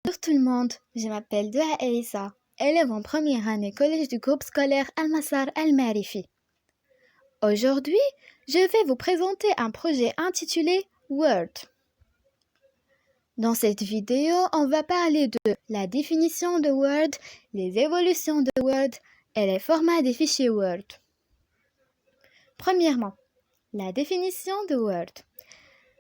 Bonjour tout le monde, je m'appelle Dua Elissa, élève en première année collège du groupe scolaire Al-Masar Al-Marifi. Aujourd'hui, je vais vous présenter un projet intitulé Word. Dans cette vidéo, on va parler de la définition de Word, les évolutions de Word et les formats des fichiers Word. Premièrement, la définition de Word.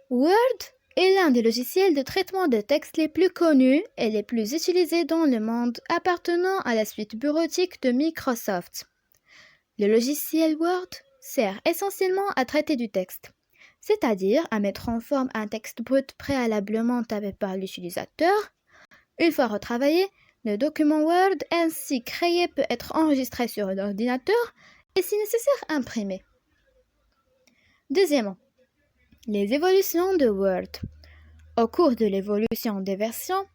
Word est l'un des logiciels de traitement de texte les plus connus et les plus utilisés dans le monde appartenant à la suite bureautique de Microsoft. Le logiciel Word sert essentiellement à traiter du texte, c'est-à-dire à mettre en forme un texte brut préalablement tapé par l'utilisateur. Une fois retravaillé, le document Word ainsi créé peut être enregistré sur l'ordinateur et si nécessaire imprimé. Deuxièmement, les évolutions de Word. Au cours de l'évolution des versions,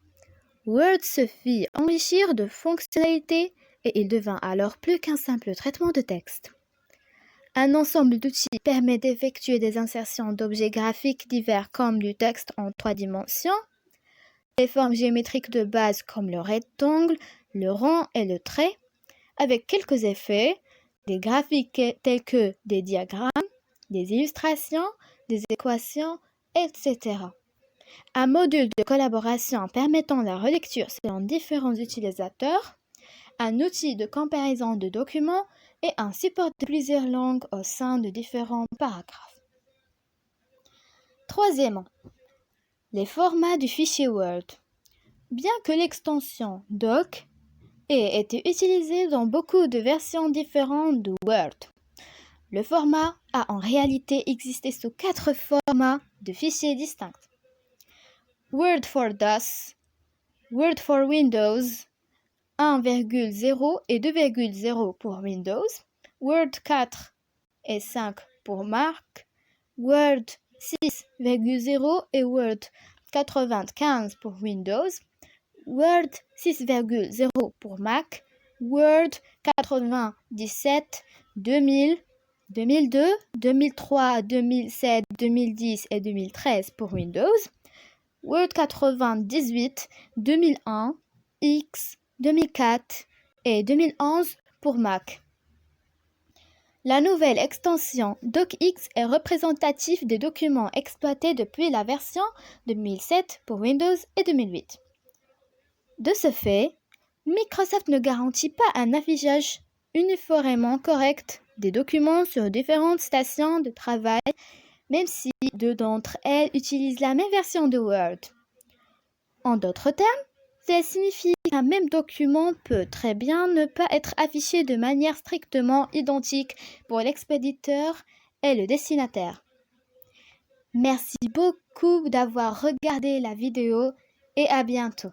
Word se fit enrichir de fonctionnalités et il devint alors plus qu'un simple traitement de texte. Un ensemble d'outils permet d'effectuer des insertions d'objets graphiques divers comme du texte en 3 dimensions, des formes géométriques de base comme le rectangle, le rond et le trait, avec quelques effets, des graphiques tels que des diagrammes, des illustrations, des équations, etc. Un module de collaboration permettant la relecture selon différents utilisateurs, un outil de comparaison de documents et un support de plusieurs langues au sein de différents paragraphes. Troisièmement, les formats du fichier Word. Bien que l'extension Doc ait été utilisée dans beaucoup de versions différentes de Word, le format a en réalité existé sous 4 formats de fichiers distincts. Word for DOS, Word for Windows, 1,0 et 2,0 pour Windows, Word 4 et 5 pour Mac, Word 6,0 et Word 95 pour Windows, Word 6,0 pour Mac, Word 97, 2000, 2002, 2003, 2007, 2010 et 2013 pour Windows, Word 98, 2001, X, 2004 et 2011 pour Mac. La nouvelle extension DocX est représentative des documents exploités depuis la version 2007 pour Windows et 2008. De ce fait, Microsoft ne garantit pas un affichage uniformément correct des documents sur différentes stations de travail, même si 2 d'entre elles utilisent la même version de Word. En d'autres termes, cela signifie qu'un même document peut très bien ne pas être affiché de manière strictement identique pour l'expéditeur et le destinataire. Merci beaucoup d'avoir regardé la vidéo et à bientôt.